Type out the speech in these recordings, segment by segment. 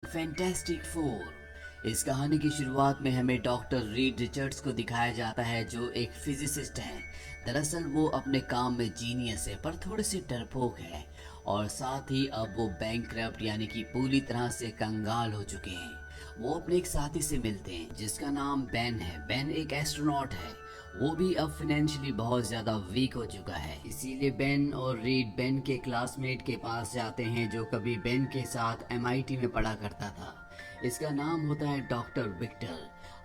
Fantastic four. इस कहानी की शुरुआत में हमें डॉक्टर रीड रिचर्ड्स को दिखाया जाता है जो एक फिजिसिस्ट है। दरअसल वो अपने काम में जीनियस है पर थोड़े से डरपोक है और साथ ही अब वो बैंकक्रप्ट यानी कि पूरी तरह से कंगाल हो चुके हैं। वो अपने एक साथी से मिलते हैं जिसका नाम बेन है। बेन एक एस्ट्रोनॉट है, वो भी अब फाइनेंशियली बहुत ज्यादा वीक हो चुका है। इसीलिए बेन और रीड बेन के क्लासमेट के पास जाते हैं जो कभी बेन के साथ एमआईटी में पढ़ा करता था। इसका नाम होता है डॉक्टर विक्टर।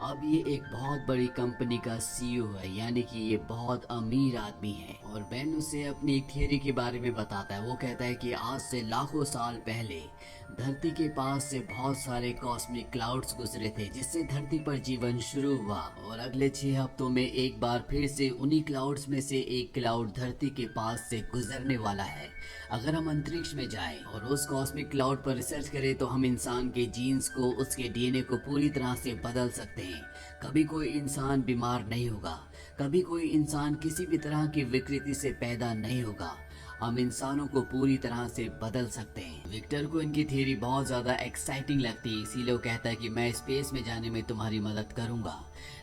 अब ये एक बहुत बड़ी कंपनी का सीईओ है, यानी कि ये बहुत अमीर आदमी है। और बेन उसे अपनी एक थियरी के बारे में बताता है। वो कहता है कि आज से लाखों साल पहले धरती के पास से बहुत सारे कॉस्मिक क्लाउड्स गुजरे थे जिससे धरती पर जीवन शुरू हुआ। और अगले 6 हफ्तों में एक बार फिर से उन्हीं क्लाउड्स में से एक क्लाउड धरती के पास से गुजरने वाला है। अगर हम अंतरिक्ष में जाएं और उस कॉस्मिक क्लाउड पर रिसर्च करें तो हम इंसान के जीन्स को, उसके डीएनए को पूरी तरह से बदल सकते हैं। कभी कोई इंसान बीमार नहीं होगा, कभी कोई इंसान किसी भी तरह की विकृति से पैदा नहीं होगा। हम इंसानों को पूरी तरह से बदल सकते हैं। विक्टर को इनकी थियरी बहुत ज्यादा एक्साइटिंग लगती है, इसीलिए वो कहता है कि मैं स्पेस में जाने में तुम्हारी मदद करूंगा,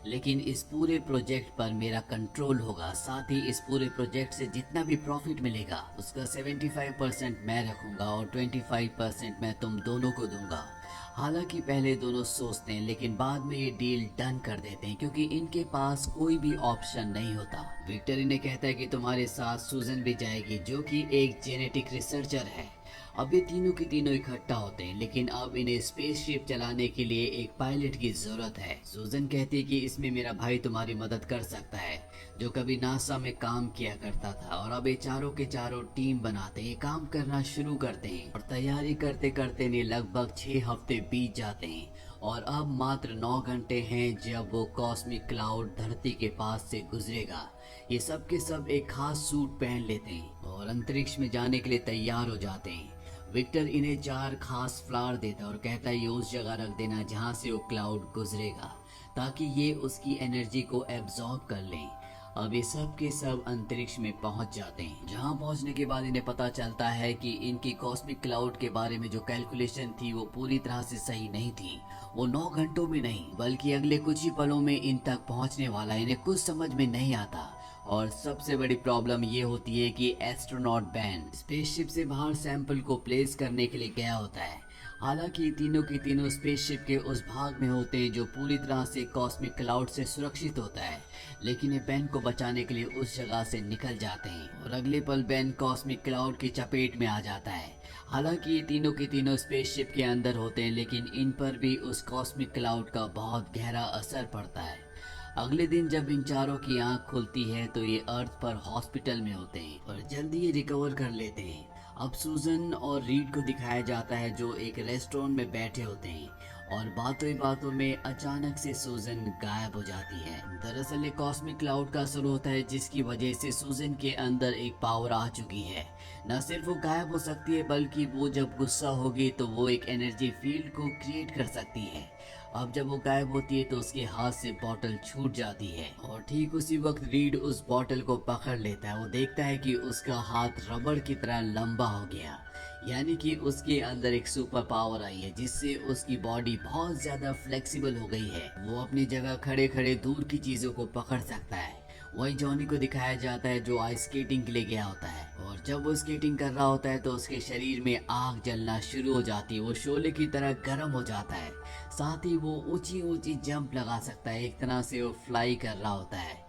लेकिन इस पूरे प्रोजेक्ट पर मेरा कंट्रोल होगा। साथ ही इस पूरे प्रोजेक्ट से जितना भी प्रॉफिट मिलेगा उसका 75% मैं रखूंगा और 25% मैं तुम दोनों को दूंगा। हालांकि पहले दोनों सोचते हैं लेकिन बाद में ये डील डन कर देते हैं क्योंकि इनके पास कोई भी ऑप्शन नहीं होता। विक्टर इन्हें कहता है कि तुम्हारे साथ सूजन भी जाएगी जो कि एक जेनेटिक रिसर्चर है। अब ये तीनों के तीनों इकट्ठा होते हैं, लेकिन अब इन्हें स्पेसशिप चलाने के लिए एक पायलट की जरूरत है। सूजन कहती है कि इसमें मेरा भाई तुम्हारी मदद कर सकता है जो कभी नासा में काम किया करता था। और अब ये चारों के चारों टीम बनाते हैं, काम करना शुरू करते हैं और तैयारी करते करते ने लगभग 6 हफ्ते बीत जाते हैं और अब मात्र 9 घंटे हैं जब वो कॉस्मिक क्लाउड धरती के पास से गुजरेगा। ये सब के सब एक खास सूट पहन लेते हैं और अंतरिक्ष में जाने के लिए तैयार हो जाते हैं। विक्टर इन्हें 4 खास फ्लावर देता है और कहता है ये उस जगह रख देना जहाँ से वो क्लाउड गुजरेगा ताकि ये उसकी एनर्जी को एब्जॉर्ब कर लें। अब ये सब के सब अंतरिक्ष में पहुंच जाते हैं, जहां पहुंचने के बाद इन्हें पता चलता है कि इनकी कॉस्मिक क्लाउड के बारे में जो कैलकुलेशन थी वो पूरी तरह से सही नहीं थी। वो 9 घंटों में नहीं बल्कि अगले कुछ ही पलों में इन तक पहुंचने वाला है। इन्हें कुछ समझ में नहीं आता और सबसे बड़ी प्रॉब्लम ये होती है कि एस्ट्रोनॉट बेन स्पेसशिप से बाहर सैंपल को प्लेस करने के लिए गया होता है। हालांकि तीनों के तीनों स्पेसशिप के उस भाग में होते हैं जो पूरी तरह से कॉस्मिक क्लाउड से सुरक्षित होता है, लेकिन ये बेन को बचाने के लिए उस जगह से निकल जाते हैं और अगले पल बेन कॉस्मिक क्लाउड की चपेट में आ जाता है। हालांकि ये तीनों के तीनों स्पेसशिप के अंदर होते हैं, लेकिन इन पर भी उस कॉस्मिक क्लाउड का बहुत गहरा असर पड़ता है। अगले दिन जब इन चारों की आंख खुलती है तो ये अर्थ पर हॉस्पिटल में होते हैं और जल्दी ये रिकवर कर लेते हैं। अब सूजन और रीड को दिखाया जाता है जो एक रेस्टोरेंट में बैठे होते हैं और बातों ही बातों में अचानक से सूजन गायब हो जाती है। दरअसल ये कॉस्मिक क्लाउड का असर होता है जिसकी वजह से सूजन के अंदर एक पावर आ चुकी है। न सिर्फ वो गायब हो सकती है बल्कि वो जब गुस्सा होगी तो वो एक एनर्जी फील्ड को क्रिएट कर सकती है। अब जब वो गायब होती है तो उसके हाथ से बॉटल छूट जाती है और ठीक उसी वक्त रीड उस बॉटल को पकड़ लेता है। वो देखता है कि उसका हाथ रबड़ की तरह लंबा हो गया, यानी कि उसके अंदर एक सुपर पावर आई है जिससे उसकी बॉडी बहुत ज्यादा फ्लेक्सिबल हो गई है। वो अपनी जगह खड़े खड़े दूर की चीजों को पकड़ सकता है। वही जॉनी को दिखाया जाता है जो आइस स्केटिंग के लिए गया होता है और जब वो स्केटिंग कर रहा होता है तो उसके शरीर में आग जलना शुरू हो जाती है। वो शोले की तरह गर्म हो जाता है, साथ ही वो ऊंची ऊंची जंप लगा सकता है। एक तरह से वो फ्लाई कर रहा होता है।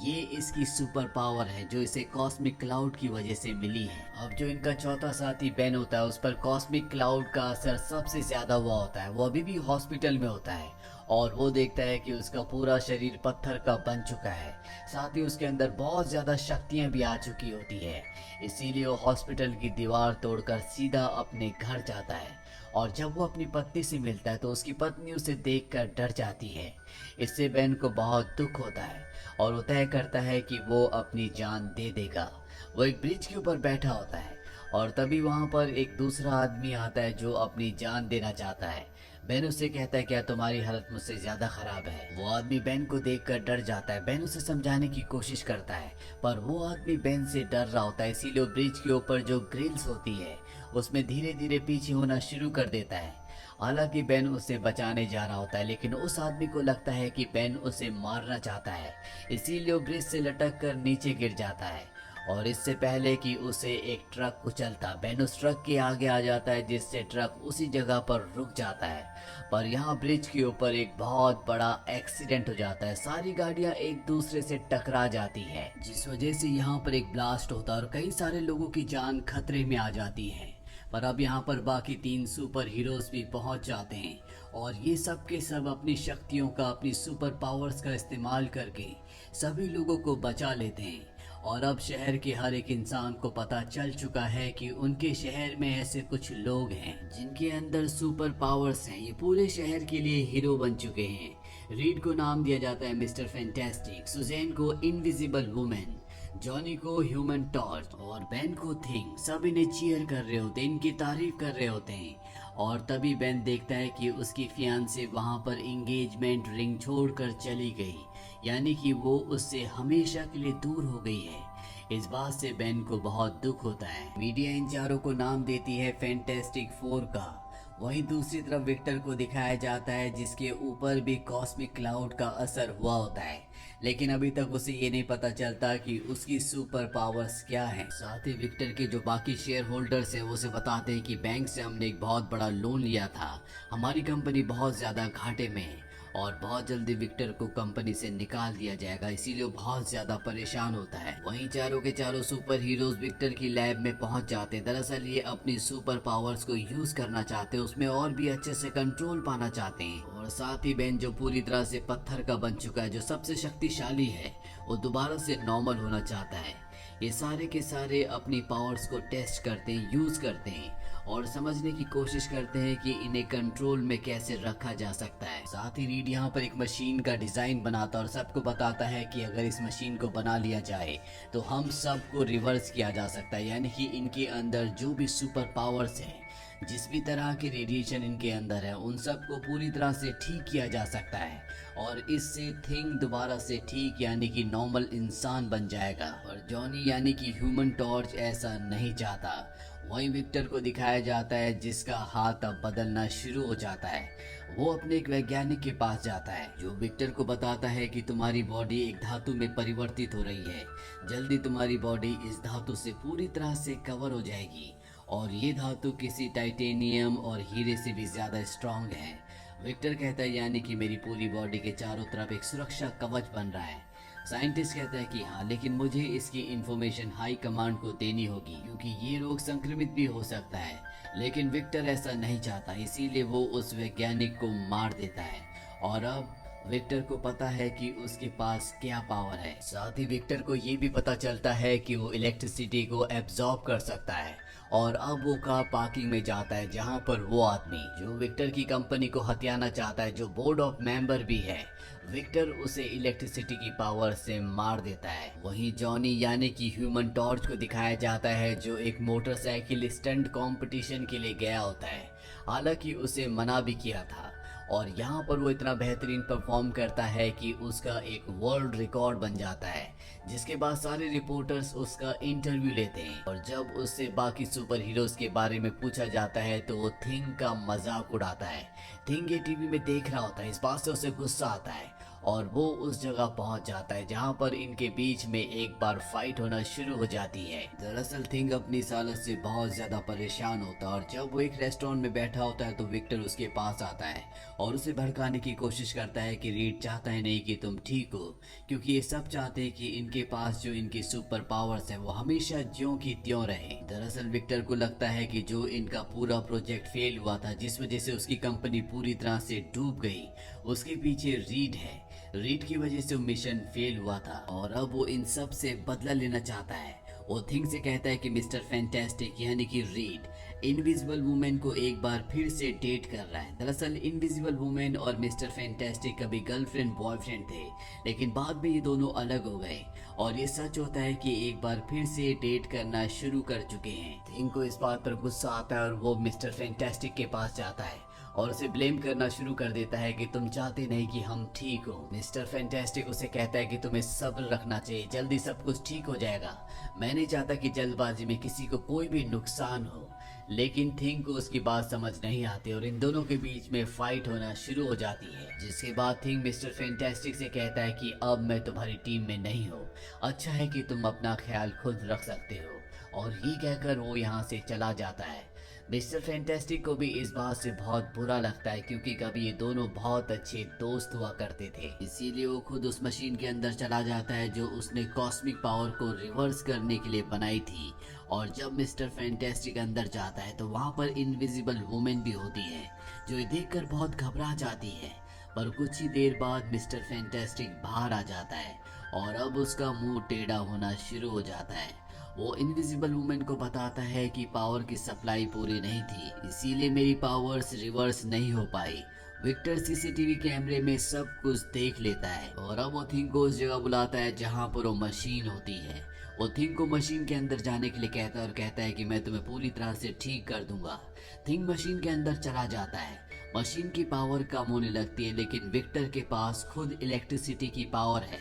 ये इसकी सुपर पावर है जो इसे कॉस्मिक क्लाउड की वजह से मिली है। अब जो इनका चौथा साथी बेन होता है उस पर कॉस्मिक क्लाउड का असर सबसे ज्यादा हुआ होता है। वो अभी भी हॉस्पिटल में होता है और वो देखता है कि उसका पूरा शरीर पत्थर का बन चुका है, साथ ही उसके अंदर बहुत ज्यादा शक्तियां भी आ चुकी होती है। इसीलिए वो हॉस्पिटल की दीवार तोड़कर सीधा अपने घर जाता है और जब वो अपनी पत्नी से मिलता है तो उसकी पत्नी उसे देखकर डर जाती है। इससे बेन को बहुत दुख होता है और वो तय करता है कि वो अपनी जान दे देगा। वो एक ब्रिज के ऊपर बैठा होता है और तभी वहां पर एक दूसरा आदमी आता है जो अपनी जान देना चाहता है। बेन उससे कहता है क्या तुम्हारी हालत मुझसे ज्यादा खराब है। वो आदमी बेन को देखकर डर जाता है। बेन उसे समझाने की कोशिश करता है पर वो आदमी बेन से डर रहा होता है, इसीलिए ब्रिज के ऊपर जो ग्रिल्स होती है उसमें धीरे धीरे पीछे होना शुरू कर देता है। हालांकि बेन उसे बचाने जा रहा होता है, लेकिन उस आदमी को लगता है कि बेन उसे मारना चाहता है, इसीलिए वो ब्रिज से लटक कर नीचे गिर जाता है। और इससे पहले कि उसे एक ट्रक कुचलता, बेन उस ट्रक के आगे आ जाता है, जिससे ट्रक उसी जगह पर रुक जाता है। पर यहाँ ब्रिज के ऊपर एक बहुत बड़ा एक्सीडेंट हो जाता है, सारी गाड़ियाँ एक दूसरे से टकरा जाती है, जिस वजह से यहाँ पर एक ब्लास्ट होता है और कई सारे लोगों की जान खतरे में आ जाती है। पर अब यहाँ पर बाकी 3 सुपर हीरोज भी पहुंच जाते हैं और ये सब के सब अपनी शक्तियों का, अपनी सुपर पावर्स का इस्तेमाल करके सभी लोगों को बचा लेते हैं। और अब शहर के हर एक इंसान को पता चल चुका है कि उनके शहर में ऐसे कुछ लोग हैं जिनके अंदर सुपर पावर्स हैं। ये पूरे शहर के लिए हीरो बन चुके हैं। रीड को नाम दिया जाता है मिस्टर फैंटास्टिक, सुजैन को इनविजिबल वुमेन, जॉनी को ह्यूमन टॉर्च और बेन को थिंग। सब इन्हें चीयर कर रहे होते हैं, इनकी तारीफ कर रहे होते हैं। और तभी बेन देखता है कि उसकी फियांसे वहां पर एंगेजमेंट रिंग छोड़कर चली गई, यानी कि वो उससे हमेशा के लिए दूर हो गई है। इस बात से बेन को बहुत दुख होता है। मीडिया इन चारों को नाम देती है फैंटास्टिक 4 का। वहीं दूसरी तरफ विक्टर को दिखाया जाता है, जिसके ऊपर भी कॉस्मिक क्लाउड का असर हुआ होता है, लेकिन अभी तक उसे ये नहीं पता चलता कि उसकी सुपर पावर्स क्या हैं। साथ ही विक्टर के जो बाकी शेयर होल्डर्स हैं वो उसे बताते हैं कि बैंक से हमने एक बहुत बड़ा लोन लिया था, हमारी कंपनी बहुत ज़्यादा घाटे में है और बहुत जल्दी विक्टर को कंपनी से निकाल दिया जाएगा, इसीलिए वो बहुत ज्यादा परेशान होता है। वहीं चारों के चारों सुपर हीरोज विक्टर की लैब में पहुंच जाते हैं। दरअसल ये अपनी सुपर पावर्स को यूज करना चाहते हैं, उसमें और भी अच्छे से कंट्रोल पाना चाहते हैं। और साथ ही बेन जो पूरी तरह से पत्थर का बन चुका है, जो सबसे शक्तिशाली है, वो दोबारा से नॉर्मल होना चाहता है। ये सारे के सारे अपनी पावर्स को टेस्ट करते हैं, यूज करते हैं और समझने की कोशिश करते हैं कि इन्हें कंट्रोल में कैसे रखा जा सकता है। साथ ही रीड यहाँ पर एक मशीन का डिजाइन बनाता और सबको बताता है कि अगर इस मशीन को बना लिया जाए तो हम सबको रिवर्स किया जा सकता है, यानी कि इनके अंदर जो भी सुपर पावर्स हैं, जिस भी तरह के रेडिएशन इनके अंदर है, उन सबको पूरी तरह से ठीक किया जा सकता है और इससे थिंग दोबारा से ठीक यानी कि नॉर्मल इंसान बन जाएगा। और जॉनी यानी कि ह्यूमन टॉर्च ऐसा नहीं चाहता। वहीं विक्टर को दिखाया जाता है जिसका हाथ अब बदलना शुरू हो जाता है। वो अपने एक वैज्ञानिक के पास जाता है जो विक्टर को बताता है कि तुम्हारी बॉडी एक धातु में परिवर्तित हो रही है, जल्दी तुम्हारी बॉडी इस धातु से पूरी तरह से कवर हो जाएगी और ये धातु किसी टाइटेनियम और हीरे से भी ज्यादा स्ट्रांग है। विक्टर कहता है यानी कि मेरी पूरी बॉडी के चारों तरफ एक सुरक्षा कवच बन रहा है। साइंटिस्ट कहता है कि हाँ, लेकिन मुझे इसकी इंफॉर्मेशन हाई कमांड को देनी होगी क्योंकि ये रोग संक्रमित भी हो सकता है। लेकिन विक्टर ऐसा नहीं चाहता, इसीलिए वो उस वैज्ञानिक को मार देता है। और अब विक्टर को पता है कि उसके पास क्या पावर है। साथ ही विक्टर को ये भी पता चलता है कि वो इलेक्ट्रिसिटी को एब्जॉर्ब कर सकता है। और अब वो कार पार्किंग में जाता है जहाँ पर वो आदमी जो विक्टर की कंपनी को हथियाना चाहता है, जो बोर्ड ऑफ मेंबर भी है, विक्टर उसे इलेक्ट्रिसिटी की पावर से मार देता है। वहीं जॉनी यानी कि ह्यूमन टॉर्च को दिखाया जाता है जो एक मोटरसाइकिल स्टंट कंपटीशन के लिए गया होता है, हालांकि उसे मना भी किया था। और यहाँ पर वो इतना बेहतरीन परफॉर्म करता है कि उसका एक वर्ल्ड रिकॉर्ड बन जाता है, जिसके बाद सारे रिपोर्टर्स उसका इंटरव्यू लेते हैं। और जब उससे बाकी सुपर हीरोज के बारे में पूछा जाता है तो वो थिंग का मजाक उड़ाता है। थिंग ये टीवी में देख रहा होता है, इस बात से उसे गुस्सा आता है और वो उस जगह पहुंच जाता है जहां पर इनके बीच में एक बार फाइट होना शुरू हो जाती है। दरअसल थिंग अपनी इस हालत से बहुत ज्यादा परेशान होता है और जब वो एक रेस्टोरेंट में बैठा होता है तो विक्टर उसके पास आता है और उसे भड़काने की कोशिश करता है कि रीड चाहता है नहीं कि तुम ठीक हो, क्योंकि ये सब चाहते हैं कि इनके पास जो इनकी सुपर पावर्स है वो हमेशा ज्यों की त्यों रहे। दरअसल विक्टर को लगता है कि जो इनका पूरा प्रोजेक्ट फेल हुआ था, जिस वजह से उसकी कंपनी पूरी तरह से डूब गई, उसके पीछे रीड है। रीड की वजह से मिशन फेल हुआ था और अब वो इन सब से बदला लेना चाहता है। वो थिंग से कहता है कि मिस्टर फैंटास्टिक यानी कि रीड इनविजिबल वुमेन को एक बार फिर से डेट कर रहा है। दरअसल इनविजिबल वुमेन और मिस्टर फैंटास्टिक कभी गर्लफ्रेंड बॉयफ्रेंड थे, लेकिन बाद में ये दोनों अलग हो गए और ये सच होता है कि एक बार फिर से डेट करना शुरू कर चुके हैं। थिंग को इस बात पर गुस्सा आता है और वो मिस्टर फैंटास्टिक के पास जाता है और उसे ब्लेम करना शुरू कर देता है कि तुम चाहते नहीं कि हम ठीक हो। मिस्टर फैंटास्टिक उसे कहता है कि तुम्हें सब्र रखना चाहिए, जल्दी सब कुछ ठीक हो जाएगा। मैं नहीं चाहता कि जल्दबाजी में किसी को कोई भी नुकसान हो, लेकिन थिंग को उसकी बात समझ नहीं आती और इन दोनों के बीच में फाइट होना शुरू हो जाती है, जिसके बाद थिंग मिस्टर फैंटास्टिक से कहता है कि अब मैं तुम्हारी टीम में नहीं हूँ, अच्छा है कि तुम अपना ख्याल खुद रख सकते हो। और ये कहकर वो यहाँ से चला जाता है। मिस्टर फैंटास्टिक को भी इस बात से बहुत बुरा लगता है, क्योंकि कभी ये दोनों बहुत अच्छे दोस्त हुआ करते थे। इसीलिए वो खुद उस मशीन के अंदर चला जाता है जो उसने कॉस्मिक पावर को रिवर्स करने के लिए बनाई थी। और जब मिस्टर फैंटास्टिक अंदर जाता है तो वहाँ पर इनविजिबल वुमेन भी होती है, जो ये देखकर बहुत घबरा जाती है। पर कुछ ही देर बाद मिस्टर फैंटास्टिक बाहर आ जाता है और अब उसका मुंह टेढ़ा होना शुरू हो जाता है। वो इनविजिबल वुमेन को बताता है कि पावर की सप्लाई पूरी नहीं थी, इसीलिए मेरी पावर्स रिवर्स नहीं हो पाई। विक्टर सीसीटीवी कैमरे में सब कुछ देख लेता है और अब वो थिंग को उस जगह बुलाता है जहाँ पर वो मशीन होती है। वो थिंग को मशीन के अंदर जाने के लिए कहता है और कहता है कि मैं तुम्हें पूरी तरह से ठीक कर दूंगा। थिंग मशीन के अंदर चला जाता है। मशीन की पावर कम होने लगती है, लेकिन विक्टर के पास खुद इलेक्ट्रिसिटी की पावर है,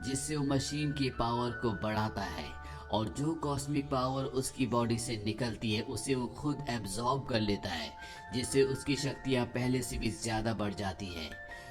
जिससे वो मशीन की पावर को बढ़ाता है और जो कॉस्मिक पावर उसकी बॉडी से निकलती है उसे वो खुद एब्जॉर्ब कर लेता है, जिससे उसकी शक्तियाँ पहले से भी ज़्यादा बढ़ जाती है।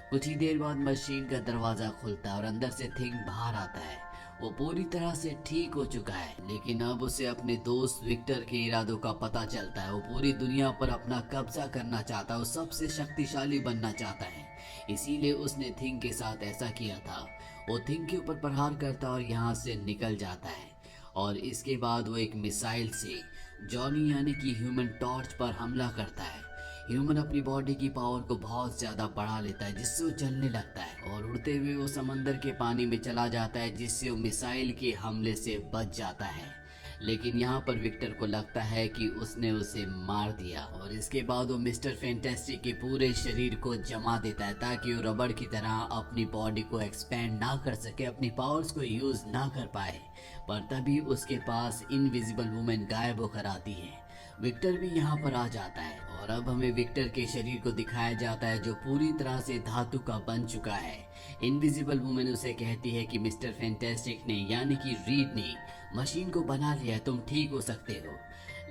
कुछ ही देर बाद मशीन का दरवाज़ा खुलता है और अंदर से थिंग बाहर आता है। वो पूरी तरह से ठीक हो चुका है, लेकिन अब उसे अपने दोस्त विक्टर के इरादों का पता चलता है। वो पूरी दुनिया पर अपना कब्जा करना चाहता है, वो सबसे शक्तिशाली बनना चाहता है, इसीलिए उसने थिंग के साथ ऐसा किया था। वो थिंग के ऊपर प्रहार करता है और यहाँ से निकल जाता है। और इसके बाद वो एक मिसाइल से जॉनी यानी कि ह्यूमन टॉर्च पर हमला करता है। ह्यूमन अपनी बॉडी की पावर को बहुत ज़्यादा बढ़ा लेता है, जिससे वो जलने लगता है और उड़ते हुए वो समंदर के पानी में चला जाता है, जिससे वो मिसाइल के हमले से बच जाता है। लेकिन यहाँ पर विक्टर को लगता है कि उसने उसे मार दिया और इसके बाद वो मिस्टर फैंटास्टिक के पूरे शरीर को जमा देता है, ताकि वो रबड़ की तरह अपनी बॉडी को एक्सपेंड ना कर सके, अपनी पावर्स को यूज ना कर पाए। पर तभी उसके पास इनविजिबल वुमेन गायब होकर आती है। विक्टर भी यहाँ पर आ जाता है और अब हमें विक्टर के शरीर को दिखाया जाता है, जो पूरी तरह से धातु का बन चुका है। इनविजिबल वुमेन उसे कहती है कि मिस्टर फैंटास्टिक ने यानी कि रीड ने मशीन को बना लिया है, तुम ठीक हो सकते हो।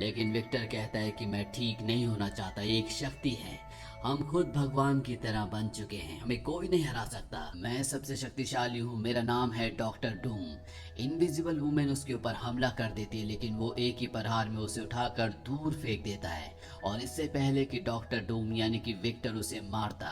लेकिन विक्टर कहता है कि मैं ठीक नहीं होना चाहता, ये एक शक्ति है, हम खुद भगवान की तरह बन चुके हैं, हमें कोई नहीं हरा सकता, मैं सबसे शक्तिशाली हूँ, मेरा नाम है डॉक्टर डूम। इनविजिबल वुमेन उसके ऊपर हमला कर देती है, लेकिन वो एक ही प्रहार में उसे उठाकर दूर फेंक देता है और इससे पहले कि डॉक्टर डूम यानी कि विक्टर उसे मारता,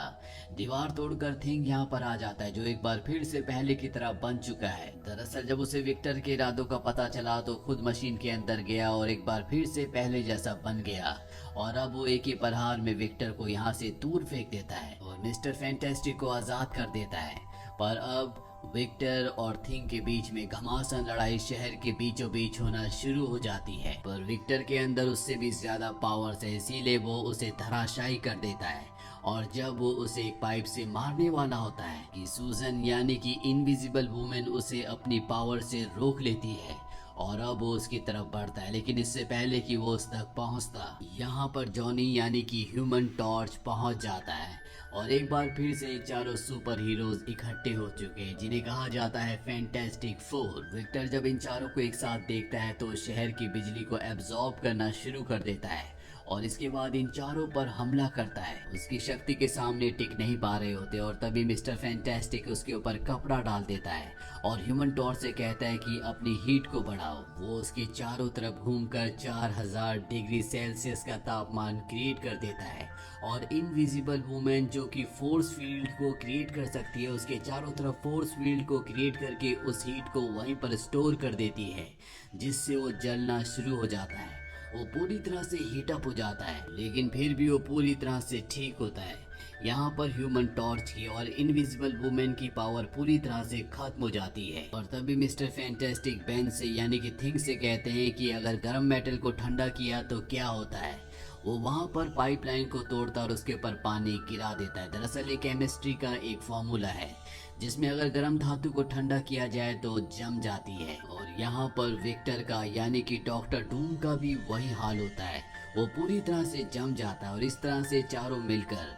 दीवार तोड़कर थिंग यहाँ पर आ जाता है, जो एक बार फिर से पहले की तरह बन चुका है। दरअसल जब उसे विक्टर के इरादों का पता चला तो खुद मशीन के अंदर गया और एक बार फिर से पहले जैसा बन गया और अब वो एक ही प्रहार में विक्टर को यहाँ से दूर फेंक देता है और मिस्टर फैंटास्टिक को आजाद कर देता है। पर अब विक्टर और थिंग के बीच में घमासान लड़ाई शहर के बीचों बीच होना शुरू हो जाती है। पर विक्टर के अंदर उससे भी ज्यादा पावर्स है, इसीलिए वो उसे धराशायी कर देता है। और जब वो उसे एक पाइप से मारने वाला होता है कि सूजन यानी कि इनविजिबल वुमेन उसे अपनी पावर से रोक लेती है और अब वो उसकी तरफ बढ़ता है, लेकिन इससे पहले कि वो उस तक पहुंचता, यहाँ पर जॉनी यानी कि ह्यूमन टॉर्च पहुंच जाता है और एक बार फिर से चारों सुपर हीरोज इकट्ठे हो चुके हैं, जिन्हें कहा जाता है फैंटास्टिक फोर। विक्टर जब इन चारों को एक साथ देखता है तो शहर की बिजली को एब्जॉर्ब करना शुरू कर देता है और इसके बाद इन चारों पर हमला करता है। उसकी शक्ति के सामने टिक नहीं पा रहे होते और तभी मिस्टर फैंटास्टिक उसके ऊपर कपड़ा डाल देता है और ह्यूमन टॉर्च से कहता है कि अपनी हीट को बढ़ाओ। वो उसके चारों तरफ घूमकर 4000 डिग्री सेल्सियस का तापमान क्रिएट कर देता है और इनविजिबल वुमेन जो कि फोर्स फील्ड को क्रिएट कर सकती है, उसके चारों तरफ फोर्स फील्ड को क्रिएट करके उस हीट को वहीं पर स्टोर कर देती है, जिससे वो जलना शुरू हो जाता है। वो पूरी तरह से हीट अप हो जाता है, लेकिन फिर भी वो पूरी तरह से ठीक होता है। यहाँ पर ह्यूमन टॉर्च की और इनविजिबल वुमेन की पावर पूरी तरह से खत्म हो जाती है और तभी मिस्टर फैंटास्टिक बेन से यानी कि थिंग से कहते हैं कि अगर गर्म मेटल को ठंडा किया तो क्या होता है। वो वहाँ पर पाइपलाइन को तोड़ता और उसके ऊपर पानी गिरा देता है। दरअसल ये केमिस्ट्री का एक फॉर्मूला है जिसमें अगर गर्म धातु को ठंडा किया जाए तो जम जाती है और यहाँ पर विक्टर का यानी कि डॉक्टर डूम का भी वही हाल होता है, वो पूरी तरह से जम जाता है और इस तरह से चारों मिलकर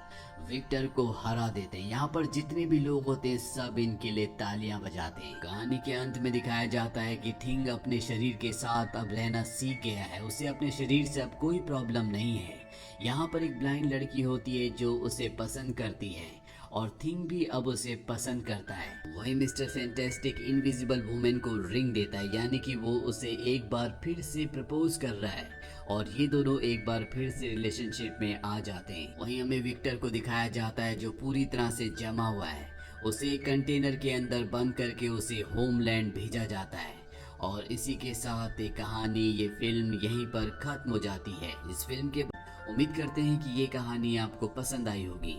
विक्टर को हरा देते हैं। यहाँ पर जितने भी लोग होते हैं सब इनके लिए तालियां बजाते हैं। कहानी के अंत में दिखाया जाता है कि थिंग अपने शरीर के साथ अब रहना सीख गया है, उसे अपने शरीर से अब कोई प्रॉब्लम नहीं है। यहाँ पर एक ब्लाइंड लड़की होती है जो उसे पसंद करती है और थिंग भी अब उसे पसंद करता है। वही मिस्टर फैंटास्टिक इनविजिबल वुमेन को रिंग देता है, यानी कि वो उसे एक बार फिर से प्रपोज कर रहा है और ये दोनों एक बार फिर से रिलेशनशिप में आ जाते हैं। वहीं हमें विक्टर को दिखाया जाता है जो पूरी तरह से जमा हुआ है, उसे एक कंटेनर के अंदर बंद करके उसे होमलैंड भेजा जाता है। और इसी के साथ ये कहानी, ये फिल्म यहीं पर खत्म हो जाती है। इस फिल्म के उम्मीद करते हैं कि ये कहानी आपको पसंद आई होगी।